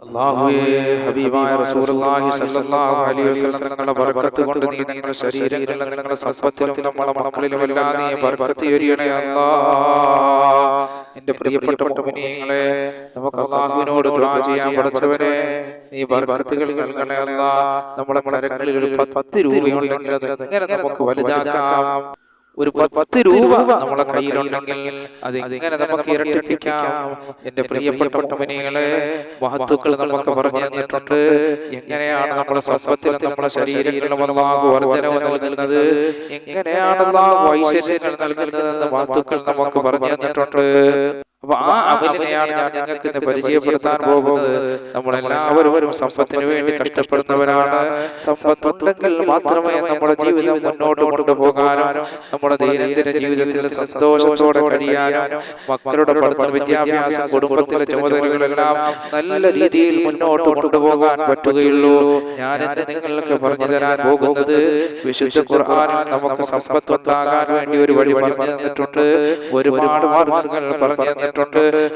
അല്ലാഹുവേ, ഹബീബായ റസൂലുള്ളാഹി സ്വല്ലല്ലാഹു അലൈഹി വസല്ലം തങ്ങളുടെ ബർക്കത്ത് കൊണ്ട് നീ ഞങ്ങളുടെ ശരീരങ്ങളിലും ഞങ്ങളുടെ സമ്പത്തിലും നമ്മുടെ മക്കളിലും എല്ലാം നീ ബർക്കത്ത് ചൊരിയണേ അല്ലാഹ്. എന്റെ പ്രിയപ്പെട്ട മുഅ്മിനീങ്ങളെ, നമുക്ക് അല്ലാഹുവിനോട് ദുആ ചെയ്യാൻ പഠിച്ചവനെ നീ ബർക്കത്തുകൾ നൽകണേ അല്ലാഹ്. നമ്മുടെ കരങ്ങളിൽ ഒരു 10 രൂപയുണ്ടെങ്കിൽ അത് എങ്ങനെ നമുക്ക് വലുതാക്കാം? ഒരു 10 രൂപ നമ്മളെ കയ്യിലുണ്ടെങ്കിൽ അത് എങ്ങനെ നമുക്ക് ഇരട്ടിപ്പിക്കാം? എന്റെ പ്രിയപ്പെട്ട മുഅ്മിനീങ്ങളെ, മഹത്തുക്കൾ നമുക്ക് പറഞ്ഞു തന്നിട്ടുണ്ട് എങ്ങനെയാണ് നമ്മുടെ സമ്പത്തിലും നമ്മുടെ ശരീരങ്ങളിലും അല്ലാഹു വർദ്ധനവ് നൽകുന്നത്, എങ്ങനെയാണ് അല്ലാഹു ഐശ്വര്യങ്ങൾ നൽകുന്നതെന്ന് മഹത്തുക്കൾ നമുക്ക് പറഞ്ഞു തന്നിട്ടുണ്ട്. അപ്പൊ ആ അമലിനെയാണ് ഞാൻ നിങ്ങൾക്ക് ഇന്ന് പരിചയപ്പെടുത്താൻ പോകുന്നത്. നമ്മളെല്ലാവരും സമ്പത്തിന് വേണ്ടി കഷ്ടപ്പെടുന്നവരാണ്. സമ്പത്തുണ്ടെങ്കിൽ മാത്രമേ നമ്മുടെ ജീവിതം മുന്നോട്ട് കൊണ്ടുപോകാനും നമ്മുടെ ദൈനംദിന ജീവിതത്തിൽ സന്തോഷത്തോടെ കഴിയാനും മക്കളുടെ പഠിത്തം, വിദ്യാഭ്യാസം, കുടുംബത്തിലെ ചുമതലകളെല്ലാം നല്ല രീതിയിൽ മുന്നോട്ട് കൊണ്ടുപോകാൻ പറ്റുകയുള്ളൂ. ഞാനിന്ന് നിങ്ങൾക്ക് പറഞ്ഞു തരാൻ പോകുന്നത് വിശുദ്ധ ഖുർആനിൽ നമുക്ക് സമ്പത്തുണ്ടാകാൻ വേണ്ടി ഒരു വഴി പറഞ്ഞു തന്നിട്ടുണ്ട്. ഒരുപാട് മാർഗങ്ങൾ പറഞ്ഞു തന്നിട്ടുണ്ട്.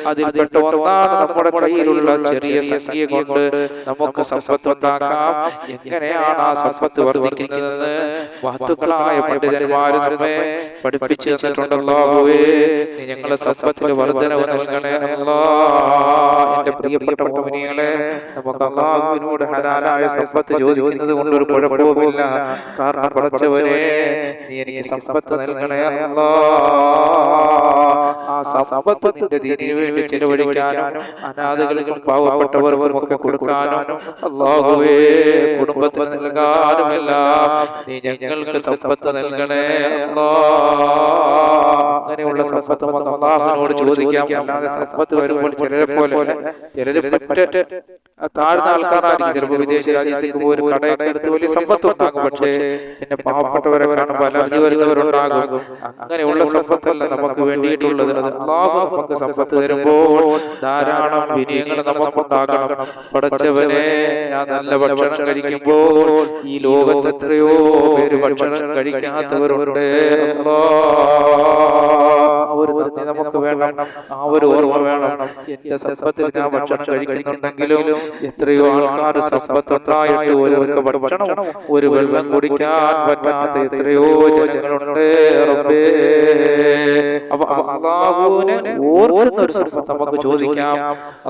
അതിൽപ്പെട്ട ഒന്നാണ് നമ്മുടെ കയ്യിലുള്ള ചെറിയ സംഖ്യ കൊണ്ട് നമുക്ക് സമ്പത്തുണ്ടാക്കാം. എങ്ങനെയാണ് ആ സമ്പത്ത് വർദ്ധിക്കുന്നതെന്ന് മഹത്തുക്കളായ പണ്ഡിതന്മാർ നമ്മെ പഠിപ്പിച്ചു തന്നിട്ടുണ്ടല്ലോ. നീ ഞങ്ങളുടെ സമ്പത്തിൽ വർദ്ധനവ് നൽകണേ അല്ലാഹ്. എന്റെ പ്രിയപ്പെട്ട മുഅ്മിനീങ്ങളെ, നമുക്ക് അല്ലാഹുവിനോട് ഹലാലായ സമ്പത്ത് ചോദിക്കുന്നത് കൊണ്ട് ഒരു കുഴപ്പവുമില്ല. കാരണം പടച്ചവനെ നീ എനിക്ക് സമ്പത്ത് നൽകണേ അല്ലാഹ്. ആ സമ്പത്ത് നിന്റെ ദീനിനു വേണ്ടി ചെലവഴിക്കാനും അനാഥകൾക്കും പാവപ്പെട്ടവർക്കും ഒക്കെ കൊടുക്കാനും അല്ലാഹുവേ കുടുംബത്തിന് നൽകാനുമെല്ലാം നീ ഞങ്ങൾക്ക് സമ്പത്ത് നൽകണേ അല്ലാഹ്. അങ്ങനെയുള്ള സമ്പത്ത് നമുക്ക് അല്ലാഹുവിനോട് ചോദിക്കാം. അല്ലാതെ സമ്പത്ത് വരുമ്പോൾ ചിലരെ പറ്റ താഴ്ന്ന ആൾക്കാരായിരിക്കും. ചിലപ്പോൾ വിദേശ രാജ്യത്തേക്ക് പോയി ഒരു കടയൊക്കെ എടുത്ത് വലിയ സമ്പത്ത് ഉണ്ടാകും. പക്ഷേ പിന്നെ പാവപ്പെട്ടവരെ കാണുമ്പോൾ അലർജി വരുന്നവരുണ്ടാകും. അങ്ങനെയുള്ള സമ്പത്തല്ല നമുക്ക് വേണ്ടിയിട്ടുള്ളത്. അത് അല്ലാഹു നമുക്ക് സമ്പത്ത് തരുമ്പോൾ ധാരാളം വിനയങ്ങൾ നമുക്കുണ്ടാകണം. പടച്ചവനെ, ഞാൻ നല്ല ഭക്ഷണം കഴിക്കുമ്പോൾ ഈ ലോകത്ത് എത്രയോ പേര് ഭക്ഷണം കഴിക്കാത്തവരുണ്ട്. ഒരു നന്ദി നമുക്ക് വേണം, ആ ഒരു ഓർമ്മ വേണം. എന്റെ സമ്പത്തിൽ ഞാൻ ഭക്ഷണം കഴിക്കുന്നുണ്ടെങ്കിലും എത്രയോ ആൾക്കാർ സമ്പത്തുണ്ടായിട്ട് ഒരു ഭക്ഷണം, ഒരു വെള്ളം കുടിക്കാൻ പറ്റാത്ത എത്രയോ ജനങ്ങളുണ്ട് റബ്ബേ. അപ്പൊ അല്ലാഹുവിനെ ഓർക്കുന്ന ഒരു സമ്പത്ത് നമുക്ക് ചോദിക്കാം.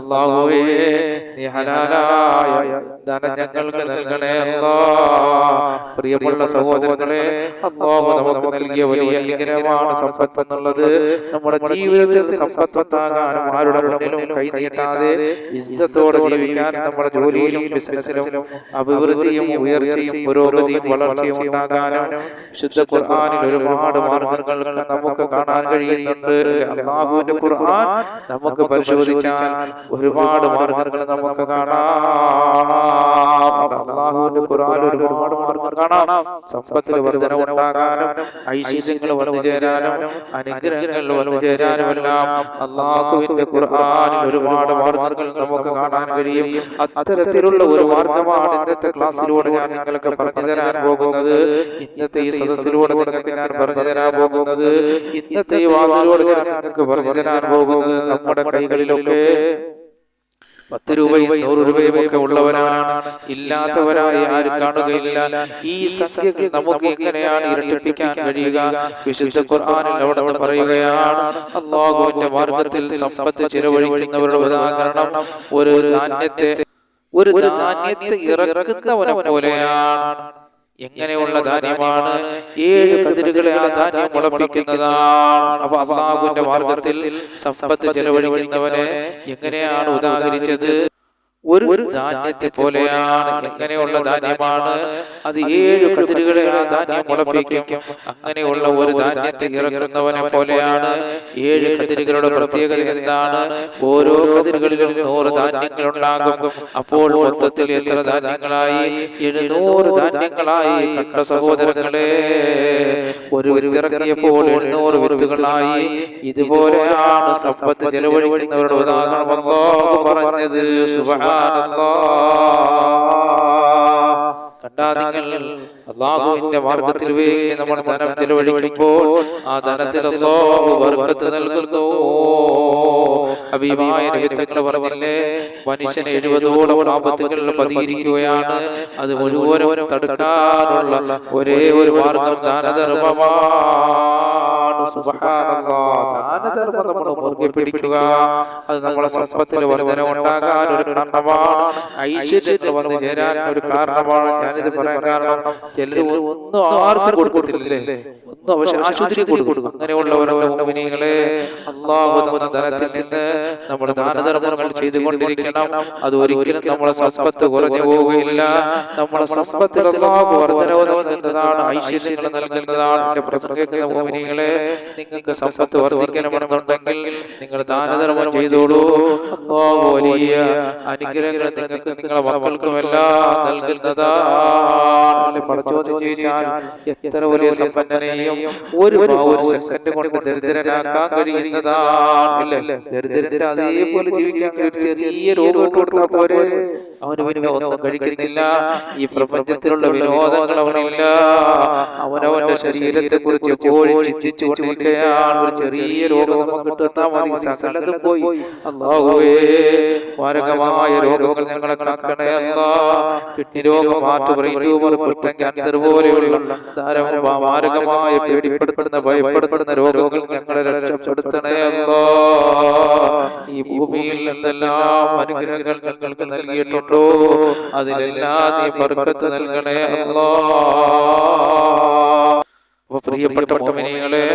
അല്ലാഹുവേ, നീ ഹലാലായ ധനം ഞങ്ങൾക്ക് നൽകണേ അല്ലാഹ്. പ്രിയമുള്ള സഹോദരങ്ങളെ, അല്ലാഹു നമുക്ക് നൽകിയ വലിയ അനുഗ്രഹമാണ് സമ്പത്ത് എന്നുള്ളത്. നമ്മുടെ ജീവിതത്തിൽ സമ്പത്തുണ്ടാകാനും ആരുടെ മുന്നിലും കൈനീട്ടാതെ ഇസ്സത്തോടെ ജീവിക്കാൻ നമ്മുടെ ജോലിയിലും ബിസിനസ്സിലും അഭിവൃദ്ധിയും ഉയർച്ചയും പുരോഗതിയും വളർച്ചയും ഉണ്ടാകാനും വിശുദ്ധ ഖുർആനിൽ ഒരുപാട് മാർഗങ്ങൾ നമുക്ക് കാണാൻ കഴിയുന്നുണ്ട്. അല്ലാഹുവിന്റെ ഖുർആൻ നമുക്ക് പരിശോധിച്ചാൽ ഒരുപാട് മാർഗങ്ങൾ നമുക്ക് കാണാം. അല്ലാഹുവിന്റെ ഖുർആൻ ഒരുപാട് മാർഗങ്ങൾ കാണാം. സമ്പത്തിൽ വർദ്ധനവ് ഉണ്ടാകാനും ഐശ്വര്യങ്ങൾ വന്നു ചേരാനും അനുഗ്രഹങ്ങൾ വന്നു ചേരാനും എല്ലാം അല്ലാഹുവിന്റെ ഖുർആനിൽ ഒരുപാട് മാർഗങ്ങൾ നമുക്ക് കാണാൻ കഴിയും. അത്തരത്തിലുള്ള ഒരു മാർഗമാണ് ഇന്നത്തെ ക്ലാസ്സിലൂടെ ഞാൻ നിങ്ങൾക്ക് പറഞ്ഞു തരാൻ പോകുന്നത്. ഇന്നത്തെ ഈ സദസ്സിലൂടെ നിങ്ങൾക്ക് ഞാൻ പറഞ്ഞു തരാൻ പോകുന്നത്, ഇന്നത്തെ ഈ വാതിലൂടെ ഞാൻ നിങ്ങൾക്ക് പറഞ്ഞു തരാൻ പോകുന്നത്, നമ്മുടെ കൈകളിലൊക്കെ 10 രൂപയും 100 രൂപയും ഒക്കെ ഉള്ളവരാണ്, ഇല്ലാത്തവരായി ആരും കാണുകയില്ല. ഈ സംഖ്യകൾ നമുക്ക് എങ്ങനെയാണ് ഇരട്ടിപ്പിക്കാൻ കഴിയുക? വിശുദ്ധ ഖുർആനിൽ അവിടെ പറയുകയാണ്, അല്ലാഹുവിന്റെ മാർഗത്തിൽ സമ്പത്ത് ചിലവഴിക്കുന്നവരുടെ ഉദാഹരണം ഒരു ധാന്യത്തെ ഇറക്കുന്നവനെ പോലെയാണ്. എങ്ങനെയുള്ള ധാന്യമാണ്? 7 കതിരുകളെ ആ ധാന്യം മുളപ്പിക്കുന്നതാണ്. അപ്പൊ അല്ലാഹുവിന്റെ മാർഗത്തിൽ സമ്പത്ത് ചെലവഴിക്കുന്നവനെ എങ്ങനെയാണ് ഉദാഹരിച്ചത്? ഒരു ധാന്യത്തെ പോലെയാണ്. എങ്ങനെയുള്ള ധാന്യമാണ്? അത് 7 കതിരുകളെ ആ ധാന്യം മുളപ്പിക്കും. അങ്ങനെയുള്ള ഒരു ധാന്യത്തെ ഇറക്കുന്നവനെ പോലെയാണ്. 7 കതിരുകളുടെ പ്രത്യേകത എന്താണ്? ഓരോ കതിരുകളിലും 100 ധാന്യങ്ങൾ ഉണ്ടാകും. അപ്പോൾ മൊത്തത്തിൽ എത്ര ധാന്യങ്ങളായി? 700 ധാന്യങ്ങളായി. കണ്ട സഹോദരങ്ങളെ, ഒരു വിത്തിറക്കിയപ്പോൾ 700 വിത്തുകളായി. ഇതുപോലെയാണ് സമ്പത്ത് ചെലവഴിക്കുന്നവരുടെ ഉദാഹരണം അല്ലാഹു പറഞ്ഞത്. സുബ്ഹാനല്ലാഹ്. കണ്ടാ നിങ്ങൾ, അല്ലാഹുവിന്റെ മാർഗത്തിൽ വേണ്ടി നമ്മൾ ധനം ചെലവഴിക്കുമ്പോൾ ആ ധനത്തിൽ അല്ലാഹു ബർക്കത്ത് നൽകുന്നു. ഹബീബായ നബി തങ്ങൾ പറഞ്ഞില്ലേ, മനുഷ്യൻ 70ഓളം ആപത്തുകളിൽ പതിയിരിക്കുകയാണ്. അത് മുഴുവനും തടുക്കാനുള്ള ഒരേ ഒരു മാർഗം ദാനധർമ്മമാണ്. സുബ്ഹാനല്ലാഹ്. ദാനധർമ്മം നമ്മൾ മുറുകെ പിടിക്കുക. അത് നമ്മളെ സമ്പത്തിൽ വർധന ഉണ്ടാകാൻ ഒരു കാരണമാണ്, ഐശ്വര്യത്തിൽ വന്നു ചേരാൻ ഒരു കാരണമാണ്. ഞാനിത് പറയാൻ കാരണം, ചിലർ ഒന്നും ആർക്കും കൊടുക്കത്തില്ലേ, ഒന്നും പക്ഷെ ആശുപത്രി കൊടുക്കും. അങ്ങനെയുള്ളവരുടെ മുഅ്മിനീങ്ങളെ, അല്ലാഹു തന്ന ധനത്തിൽ നിന്ന് നമ്മൾ ദാനധർമ്മങ്ങൾ ചെയ്തുകൊണ്ടിരിക്കണം. അത് ഒരിക്കലും നമ്മളെ സമ്പത്ത് കുറഞ്ഞു പോവുകയില്ല. നമ്മളെ സമ്പത്തിൽ അല്ലാഹു വർധനവ് നൽകുന്നതാണ്, ഐശ്വര്യങ്ങൾ നൽകുന്നതാണ്. എന്റെ പ്രസംഗിക്കുന്ന മുഅ്മിനീങ്ങളെ, നിങ്ങൾക്ക് സമ്പത്ത് വർദ്ധിക്കണമെന്നുണ്ടെങ്കിൽ നിങ്ങൾ ദാനധർമ്മം ചെയ്തോളൂ. അല്ലാഹു വലിയ അനുഗ്രഹങ്ങൾ നിങ്ങൾക്ക് നിങ്ങളെ മക്കൾക്കുമെല്ലാം നൽകുന്നതാണ്. പഠിച്ചോന്ന് ചോദിച്ചാൽ എത്ര വലിയ സമ്പന്നനെയും ഒരു സെക്കൻഡ് കൊണ്ട് ദരിദ്രനാക്കാൻ കഴിയുന്നതാണ്. ദരിദ്രന്റെ അതേപോലെ ജീവിക്കാൻ ചെറിയ രോഗം കൊടുത്താൽ പോരെ, അവന് പിന്നെ ഒന്നും കഴിക്കുന്നില്ല. ഈ പ്രപഞ്ചത്തിലുള്ള വിനോദങ്ങൾ അവനില്ല. അവനവന്റെ ശരീരത്തെ കുറിച്ച് എപ്പോഴും ചിന്തിച്ചു കൊണ്ടിരിക്കുകയാണ്. ഒരു ചെറിയ രോഗം നമുക്ക് കിട്ടുന്നാൽ മതി, സകലതും പോയി. അല്ലാഹുവേ, മാരകമായ രോഗങ്ങൾ ഞങ്ങളെ കാക്കണേ അല്ലാഹ്. കിഡ്നി രോഗം, ഹാർട്ട്, ബ്രെയിൻ ട്യൂമർ, കുഷ്ഠം, ക്യാൻസർ പോലെയുള്ള ധാരാളം മാരകമായ പേടിപ്പെടുത്തുന്ന ഭയപ്പെടുത്തുന്ന രോഗങ്ങൾ ഞങ്ങളെ രക്ഷപ്പെടുത്തണേ അല്ലാഹ്. ഈ ഭൂമിയിൽ എന്തെല്ലാം അനുഗ്രഹങ്ങൾ ഞങ്ങൾക്ക് നൽകിയിട്ടുണ്ടോ അതിലെല്ലാം നീ ബർക്കത്ത് നൽകണേ അല്ലാഹ്. പ്രിയപ്പെട്ട മുഅ്മിനീങ്ങളെ,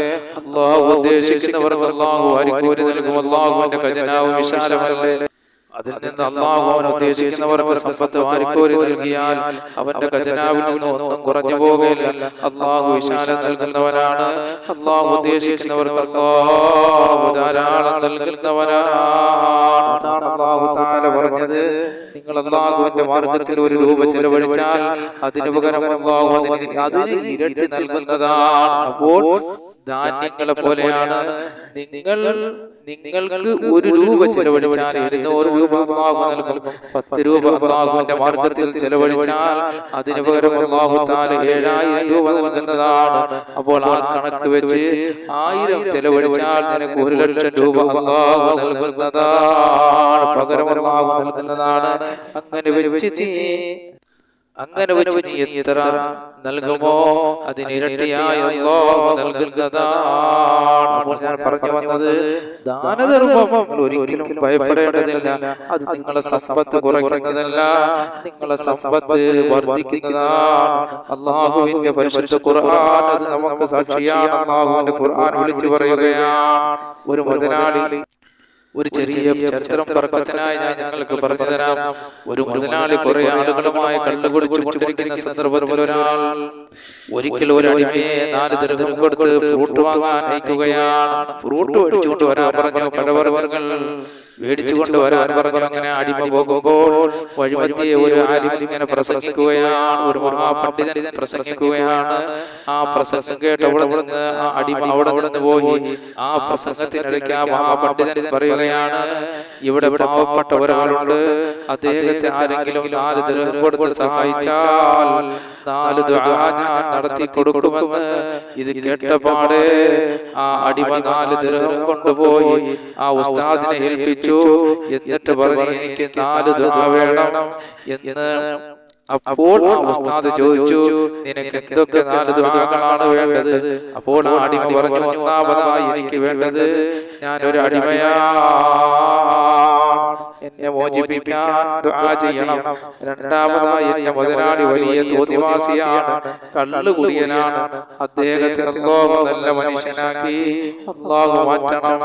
അല്ലാഹു ഉദ്ദേശിക്കുന്നവർക്ക് അല്ലാഹു വാരിക്കോരി നൽകും. അല്ലാഹുവിന്റെ ഖജനാവ് വിശാലമല്ലേ, അതിൽ നിന്ന് അല്ലാഹു അവൻ ഉദ്ദേശിക്കുന്നവർക്ക് സമ്പത്ത് വാരിക്കോരി നൽകിയാൽ അവന്റെ ഖജനാവിൽ നിന്ന് ഒന്നും കുറഞ്ഞു പോകുകയില്ല. അല്ലാഹു വിശാലം നൽകുന്നവനാണ്. അല്ലാഹു ഉദ്ദേശിക്കുന്നവർക്ക് അല്ലാഹു ധാരാളം നൽകുന്നവനാണ്. അതാണ് അല്ലാഹു തആല പറഞ്ഞത്, നിങ്ങൾ അല്ലാഹുവിന്റെ മാർഗ്ഗത്തിൽ ഒരു രൂപ ചെലവഴിച്ചാൽ അതിനു പകരം അല്ലാഹു അതിന് ഇരട്ടി നൽകുന്നതാണ്. അപ്പോൾ ധാന്യങ്ങളെ പോലെയാണ് നിങ്ങൾക്ക് ഒരു രൂപ ചെലവഴിച്ചാൽ 200 രൂപ അല്ലാഹു നൽകും. 10 രൂപ അല്ലാഹുവിന്റെ മാർഗ്ഗത്തിൽ ചെലവഴിച്ചാൽ അതിനു പകരം അല്ലാഹു തആല 7000 രൂപ നൽകുന്നതാണ്. അപ്പോൾ ആ കണക്ക് വെച്ച് 1000 ചെലവഴിച്ചാൽ നിനക്ക് 1,00,000 രൂപ അല്ലാഹു നൽകുന്നതാണ്, പകരം അല്ലാഹു നൽകുന്നതാണ്. അങ്ങനെ വെച്ച് നീ എത്ര നൽകുമോ അതിനിരട്ടിയായി അല്ലാഹു നൽകുന്നതാണ്. അപ്പോൾ ഞാൻ പറഞ്ഞു വന്നത്, ദാനധർമ്മം ഒരിക്കലും ഭയപ്പെടേണ്ടതില്ല. അത് നിങ്ങളെ സമ്പത്ത് കുറയ്ക്കുന്നതല്ല, നിങ്ങളെ സമ്പത്ത് വർദ്ധിക്കുന്നതാണ്. അല്ലാഹുവിന്റെ പരിശുദ്ധ ഖുർആൻ അത് നമുക്ക് സാക്ഷിയാണ്. അല്ലാഹുവിന്റെ ഖുർആൻ വിളിച്ചു പറയുകയാണ്. ഒരു മുതലാളി, ഒരു ചെറിയ ചരിത്രം ബർക്കത്തിനായി ഞാൻ നിങ്ങൾക്ക് പറഞ്ഞു തരാം. ഒരു മുതലാളി കുറെ ആളുകളുമായി കള്ളു കുടിച്ചു കൊണ്ടിരിക്കുന്ന സന്ദർഭത്തിൽ ഒരിക്കൽ ഒരു അടിമയെ 4 ദിർഹം കൊടുത്ത് ഫ്രൂട്ട് വാങ്ങാൻ അയക്കുകയാണ്. ഫ്രൂട്ട് മേടിച്ചുകൊണ്ട് വരാൻ പറഞ്ഞു, പഴവർഗ്ഗങ്ങൾ മേടിച്ചുകൊണ്ട് വരാൻ പറഞ്ഞു. അങ്ങനെ അടിമ പോകുമ്പോൾ വഴിമധ്യേ ഒരു ആലിം ഇങ്ങനെ പ്രസംഗിക്കുകയാണ്, ഒരു മഹാപണ്ഡിതൻ പ്രസംഗിക്കുകയാണ്. ആ പ്രസംഗം കേട്ട് അവിടെ നിന്ന് ആ അടിമ അവിടെ നിന്ന് പോയി. ആ പ്രസംഗത്തിനിടയ്ക്ക് ആ മഹാപണ്ഡിതൻ പറയുകയാണ്, ഇവിടെ പാവപ്പെട്ട ഒരാളുണ്ട്, അദ്ദേഹത്തെ ആരെങ്കിലും 4 ദിർഹം കൊടുത്ത് സഹായിച്ചാൽ 4 ദുആ ഞാൻ നടത്തി കൊടുക്കുമെന്ന്. ഇത് കേട്ടപാടെ ആ അടിമ 4 ദിർഹം കൊണ്ടുപോയി ആ ഉസ്താദിനെ ഏൽപ്പിച്ചു. എന്നിട്ട് പറഞ്ഞു, എനിക്ക് 4 ദുആ വേണം എന്ന്. അപ്പോൾ ആ ഉസ്താദ് ചോദിച്ചു, നിനക്ക് എന്തൊക്കെ 4 ദുആകളാണ് വേണ്ടത്? അപ്പോൾ ആ അടിമ പറഞ്ഞു, ഒന്നാമതായി എനിക്ക് വേണ്ടത്, ഞാനൊരു അടിമയാണ്, എന്നെ മോചിപ്പിക്കാൻ ദുആ ചെയ്യണം. രണ്ടാമതായി എന്റെ മുതലാളി വലിയ തോന്നിവാസിയാണ്, കള്ളുകുടിയനാണ്, അദ്ദേഹത്തെ അല്ലാഹു നല്ല മനുഷ്യനാക്കി അല്ലാഹു മാറ്റണം.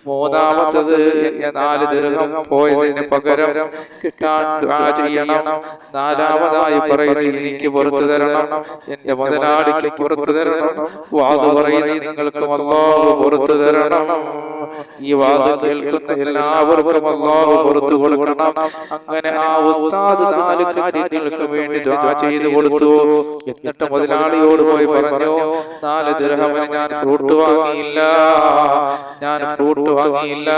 മൂന്നാമത്തത്, എന്നെ 4 ദിർഹം പോയതിന് പകരം കിട്ടാൻ ദുആ ചെയ്യണം. നാലാമതായി പറയുന്നത്, എനിക്ക് പുറത്തു തരണം, എന്റെ മുതലാളിക്ക് പുറത്തു തരണം. വാദ് പറയുന്നത്, നിങ്ങൾക്കും അല്ലാഹു പുറത്തു തരണം. ഈ വാദ് കേൾക്കുന്ന എല്ലാവർക്കും അല്ലാഹു പുറത്തു കൊടുക്കണം. അങ്ങനെ ആ ഉസ്താദ് 4 കാര്യങ്ങൾക്ക് വേണ്ടി ദുആ ചെയ്തു കൊടുത്തു. എന്നിട്ട് മുതലാളിയോട് പോയി പറഞ്ഞു, 4 ദിർഹമിന് ഞാൻ ഫ്രൂട്ട് വാങ്ങിയില്ല,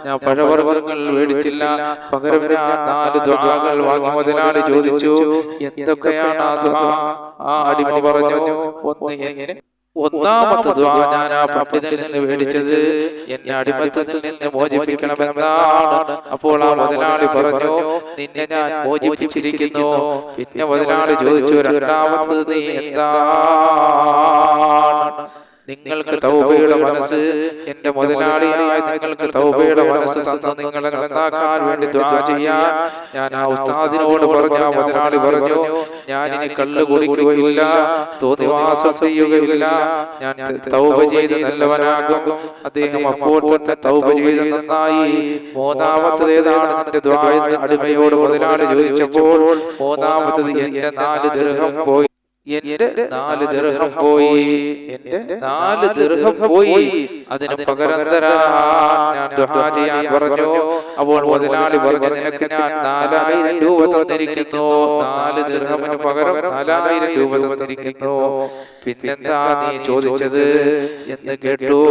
ഞാൻ പഴവർഗ്ഗങ്ങൾ മേടിച്ചില്ല, പകരം ഞാൻ 4 ദുആകൾ വാങ്ങി. മുതലാളി ചോദിച്ചു, എന്തൊക്കെയാണ് ആ ദുആ? ആ അടിമ പറഞ്ഞു, ഒന്ന് ഒന്നാമത്തെ ദുആ ഞാൻ ആ പണ്ഡിതനിൽ നിന്ന് മേടിച്ചത് എന്നെ അടിമത്തത്തിൽ നിന്ന് മോചിപ്പിക്കണമെന്നാണ്. അപ്പോൾ ആ മുതലാളി പറഞ്ഞു, നിന്നെ ഞാൻ മോചിപ്പിച്ചിരിക്കുന്നു. പിന്നെ മുതലാളി ചോദിച്ചു, രണ്ടാമത്തത് നീ എന്താണ്? നിങ്ങൾക്ക് തൗബയുടെ മനസ്സ്, എന്റെ മുതലാളിയായ നിങ്ങൾക്ക് തൗബയുടെ മനസ്സ് തന്ന നിങ്ങളെ നന്നാക്കാൻ വേണ്ടി ദുആ ചെയ്യാൻ ഞാൻ ആ ഉസ്താദിനോട് പറഞ്ഞു. ആ മുതലാളി പറഞ്ഞു, ഞാൻ ഇനി കള്ള് കുടിക്കുകയില്ല, തോന്നിവാസം ചെയ്യുകയില്ല, ഞാൻ തൗബ ചെയ്ത് നല്ലവനാകും. അദ്ദേഹം അപ്പോൾ തന്നെ തൗബ ചെയ്ത് നന്നായി. മൂന്നാമത്തത് ഏതാണ് നിന്റെ ദുആ എന്ന് അടിമയോട് മുതലാളി ചോദിച്ചപ്പോൾ മൂന്നാമത്തത് എന്റെ 4 ദിർഹം പോയി. എന്റെ 4 ദിർഹം പോയി. എന്റെ 4 ദിർഹം പോയി. അതിന് പകരം തരാൻ ഞാൻ ദുആ ചെയ്യാൻ പറഞ്ഞു. അപ്പോൾ മുതലാളി പറഞ്ഞു, നിനക്ക് ഞാൻ 4000 രൂപ തന്നിരിക്കുന്നു. 4 ദിർഹമിന് പകരം 4000 രൂപ തന്നിരിക്കുന്നു. പിന്നെന്താ നീ ചോദിച്ചത് എന്ന് കേട്ടു.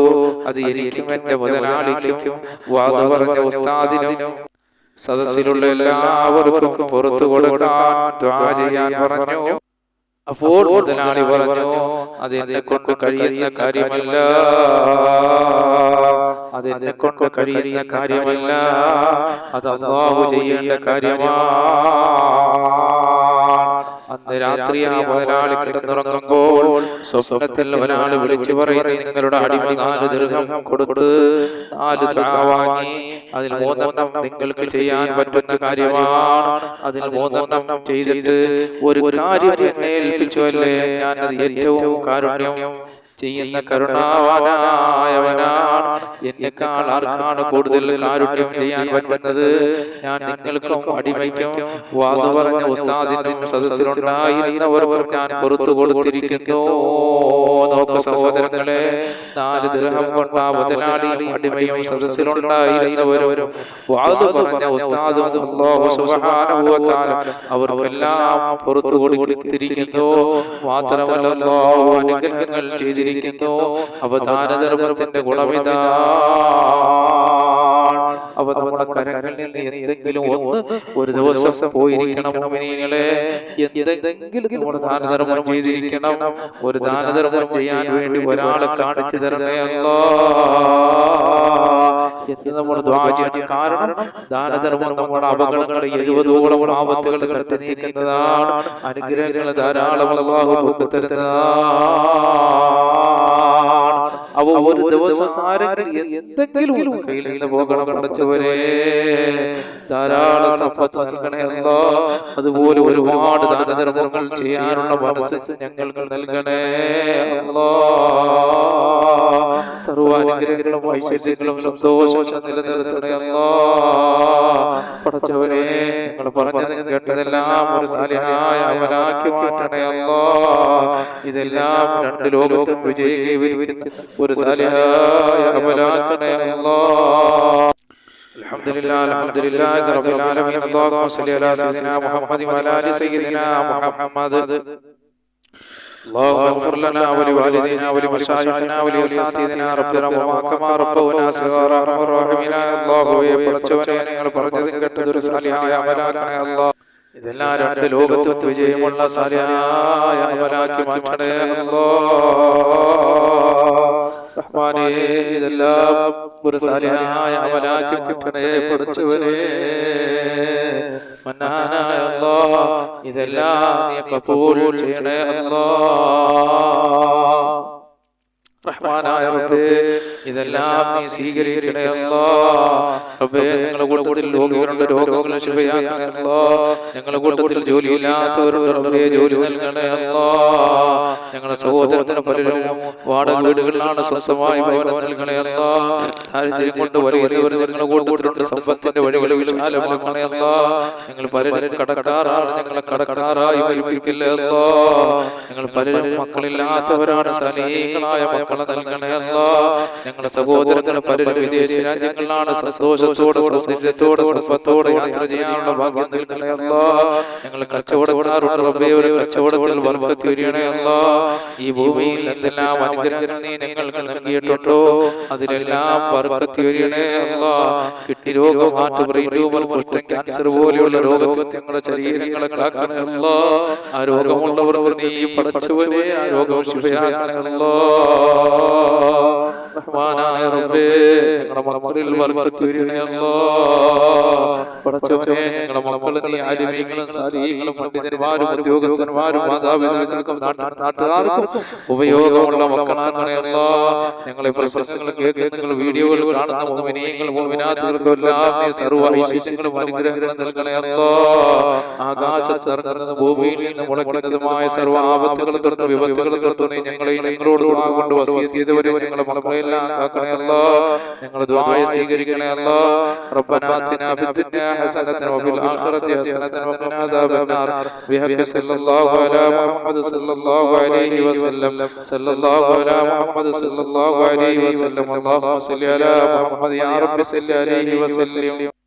അത് എനിക്കും എന്റെ മുതലാളിക്കും വാദം പറഞ്ഞ ഉസ്താദിനും സദസ്സിലുള്ള എല്ലാവർക്കും പുറത്തു കൊടുക്കാൻ ദുആ ചെയ്യാൻ പറഞ്ഞു. അപ്പോൾ മുതലാളി പറഞ്ഞു, അത് എന്നെ കൊണ്ട് കഴിയുന്ന കാര്യമല്ല, അത് എന്നെ കൊണ്ട് കഴിയുന്ന കാര്യമല്ല, അത് അല്ലാഹു ചെയ്യേണ്ട കാര്യമാണ്. അന്ന് രാത്രി ആ മുതലാളി കിടന്നുറങ്ങുമ്പോൾ സ്വപ്നത്തിൽ ഒരാൾ വിളിച്ചു പറയുന്നു, നിങ്ങളുടെ അടിമ 4 ദിർഹം കൊടുത്ത് 4 ദുആ വാങ്ങി. അതിൽ 3 നിങ്ങൾക്ക് ചെയ്യാൻ പറ്റുന്ന കാര്യമാണ്. അതിൽ 3 ചെയ്തിട്ട് ഒരു കാര്യം എന്നെ ഏൽപ്പിച്ചുവല്ലേ, ഞാനത് ഏറ്റവും കാരുണ്യം ചെയ്യുന്ന കരുണാവാനായവനാണ്. എന്നെക്കാൾ ആർക്കാണ് കൂടുതൽ കാരുണ്യം ചെയ്യാൻ പറ്റുന്നത്? ഞാൻ നിങ്ങൾക്കും അടിമയ്ക്കും വാദു പറഞ്ഞ ഉസ്താദിനും സദസ്സിലുണ്ടായിരുന്നവർക്കും ഞാൻ പുറത്തു കൊടുത്തിരിക്കുന്നു. നോക്ക് സഹോദരങ്ങളെ, 4 ദിർഹം കൊണ്ട് ആ മുതലാളിയും അടിമയും സദസ്സിലുണ്ടായിരുന്നവരും വാദു പറഞ്ഞ ഉസ്താദും അല്ലാഹു സുബ്ഹാനഹു വ തആല അവർക്കെല്ലാം പുറത്തു കൊടുത്തിരിക്കുന്നു. മാത്രമല്ല അല്ലാഹു അനുഗ്രഹങ്ങൾ ചെയ്തിരിക്കുന്നു. അവദാനധർമ്മത്തിന്റെ ഗുണമിതാ. അവ നമ്മുടെ കരങ്ങളിൽ നിന്ന് എന്തെങ്കിലും ഒന്ന് ഒരു ദിവസം പോയിരിക്കണം. മുഅ്മിനീങ്ങളെ, എന്തെങ്കിലും നമ്മുടെ ദാനധർമ്മം ചെയ്തിരിക്കണം. ഒരു ദാനധർമ്മം ചെയ്യാൻ വേണ്ടി ഒരാളെ കാണിച്ചു തരണേ അല്ലാഹ് എന്ന് നമ്മൾ ദുആ ചെയ്യണം. കാരണം ദാനധർമ്മം നമ്മുടെ അപകടങ്ങളെ 70ഓളം ആപത്തുകൾ തട്ടി നീക്കുന്നതാണ്. അനുഗ്രഹങ്ങൾ ധാരാളം അല്ലാഹു കൊണ്ടുതരുന്നതാണ്. അവ ഒരു ദിവസം ആരെങ്കിലും എന്തെങ്കിലും കയ്യിൽ നിന്ന് പോകണം. പഠിച്ചവരെ, ധാരാളം സമ്പത്ത് നൽകണേ അല്ലാഹ്. അതുപോലെ ഒരുപാട് ദാനധർമ്മങ്ങൾ ചെയ്യാനുള്ള മനസ്സ് ഞങ്ങൾക്ക് നൽകണേ അല്ലാഹ്. സർവാനുഗ്രഹങ്ങളും ഐശ്വര്യങ്ങളും സന്തോഷവും നിലനിർത്തണേ അല്ലാഹ്. പഠിച്ചവരെ, നിങ്ങൾ പറഞ്ഞത് കേട്ടതെല്ലാം ഒരു സാലിഹായ അമലാക്കി മാറ്റണേ അല്ലാഹ്. ഇതെല്ലാം 2 ലോകത്തും വിജയിക്കുന്ന ഒരു സാലിഹായ അമലാക്കണേ അല്ലാഹ്. അൽഹംദുലില്ലാഹി റബ്ബിൽ ആലമീൻ. അല്ലാഹുമ്മ സ്വല്ലി അലാ സയ്യിദിനാ മുഹമ്മദി വഅലാ ആലി സയ്യിദിനാ മുഹമ്മദ്. اللهم اغفر لنا ولوالدينا ولمشايخنا ولأساتذتنا رب ارحمهما كما ربونا صغارا أرحم الراحمين. അല്ലാഹുവേ, പടച്ചവനെ, നിങ്ങൾ പറഞ്ഞതും കേട്ടതൊരു സാലിഹായ അമലാക്കണേ അല്ലാഹ്. ഇതെല്ലാം 2 ലോകത്തും വിജയമുള്ള സാലിഹായ അമലാക്കി മാറ്റണേ അല്ലാഹ്. റഹ്മാനേ, ഇതെല്ലാം ഒരു സാലിഹായ അമലാക്കി മാറ്റണേ പടച്ചവനെ. മന്നാനായ അല്ലാഹ്, ഇതെല്ലാം നീ ഖബൂൽ ചെയ്യണേ അല്ലാഹ്. റഹ്മാനായ റബ്ബേ, ഇതെല്ലാം നീ സ്വീകരിക്കണേ അല്ലാഹ്. റബ്ബേ, ഞങ്ങളുടെ കൂട്ടത്തിൽ രോഗികളുണ്ട്, രോഗങ്ങളെ ശിഫയാക്കണേ അല്ലാഹ്. ഞങ്ങളുടെ കൂട്ടത്തിൽ ജോലിയില്ലാത്തവരുണ്ട്, റബ്ബേ, ജോലി നൽകണേ അല്ലാഹ്. ഞങ്ങളുടെ സഹോദരത്തിന് പലരും വാടക വീടുകളിലാണ്, സ്വന്തമായി ഭവനം നൽകണേ അല്ലാഹ്. ദാരിദ്ര്യം കൊണ്ട് വലയുന്നവർ ഞങ്ങളുടെ കൂട്ടത്തിലുണ്ട്, സമ്പത്തിന്റെ വഴികൾ വിശാലമാക്കണേ അല്ലാഹ്. ഞങ്ങൾ പലരും കടക്കാറാണ്, ഞങ്ങളെ കടക്കാറായി വലിപ്പിക്കില്ലേ അല്ലാഹ്. ഞങ്ങൾ പലരും മക്കളില്ലാത്തവരാണ്, സലീങ്ങളായ മക്കൾ മക്കളെ നൽകണേ അല്ലാ. ഞങ്ങളുടെ സഹോദരങ്ങൾ പലരും വിദേശ രാജ്യങ്ങളിലാണ്. സന്തോഷത്തോടെ സൗന്ദര്യത്തോടെ സമ്പത്തോടെ യാത്ര ചെയ്യാനുള്ള ഭാഗ്യം നൽകണേ അല്ലാ. ഞങ്ങൾ കച്ചവടക്കാരുണ്ട് റബ്ബേ, ഒരു കച്ചവടത്തിൽ ബർക്കത്ത് ചൊരിയണേ അല്ലാ. ഈ ഭൂമിയിൽ എന്തെല്ലാം അനുഗ്രഹങ്ങൾ നീ ഞങ്ങൾക്ക് നൽകിയിട്ടുണ്ടോ അതിലെല്ലാം ബർക്കത്ത് ചൊരിയണേ അല്ലാ. കിഡ്നി രോഗം, ഹാർട്ട്, ബ്രെയിൻ ട്യൂമർ, കുഷ്ഠം, ക്യാൻസർ പോലെയുള്ള രോഗത്തിൽ ഞങ്ങളുടെ ശരീരങ്ങളെ കാക്കണേ അല്ലാ. ആ രോഗമുള്ളവർക്ക് നീ പടച്ചവനെ ആ രോഗം ശിഫയാക്കണേ അല്ലാ. റഹ്മാനായ റബ്ബേ, ഞങ്ങളുടെ മക്കളിൽ ബർക്കത്ത് ചൊരിയണേ അല്ലാ. പടച്ചവനെ, ഞങ്ങളുടെ മക്കൾ നീ ആലിമീങ്ങളും സാലിഹീങ്ങളും പണ്ഡിതന്മാരും ഉദ്യോഗസ്ഥന്മാരും മാതാപിതാക്കൾക്കും നാട്ടുകാർക്കും ഉപയോഗമുള്ള മക്കളാക്കണേ അല്ലാ. ഞങ്ങളെ പ്രസംഗങ്ങൾ കേൾക്കുന്ന നിങ്ങൾ വീഡിയോകൾ കാണുന്ന മുഅ്മിനീങ്ങൾ മുഅ്മിനാത്തുകൾക്കും എല്ലാം നീ സർവ്വ ഐശ്വര്യങ്ങളും അനുഗ്രഹങ്ങളും നൽകണേ അല്ലാ. ആകാശത്ത് ഇറങ്ങുന്ന ഭൂമിയിൽ നിന്ന് മുളയ്ക്കുന്നതുമായ സർവ്വ ആപത്തുകളും തൊട്ട് വിപത്തുകളും തൊട്ട് നീ ഞങ്ങളെ നിങ്ങളോട് ദുആ കൊണ്ട് വസിയത്ത് ചെയ്തവരെ ഞങ്ങളുടെ മക്കളെല്ലാം കാക്കണേ അല്ലാ. ഞങ്ങളുടെ ദുആ സ്വീകരിക്കണേ അല്ലാ. റബ്ബനാ ആതിനാ ഫിദ്ദുനിയാ ഹസനതൻ വഫിൽ ആഖിറതി ഹസനതൻ വഖിനാ അദാബന്നാർ ബിഹഖി സല്ലല്ലാഹു അലാ മുഹമ്മദ് സല്ലല്ലാഹു അലൈഹി വസല്ലം സല്ലല്ലാഹു അലാ മുഹമ്മദ് സല്ലല്ലാഹു അലൈഹി വസല്ലം. അല്ലാഹുമ്മ സല്ലി അലാ മുഹമ്മദ് യാ റബ്ബി സല്ലി അലൈഹി വസല്ലം.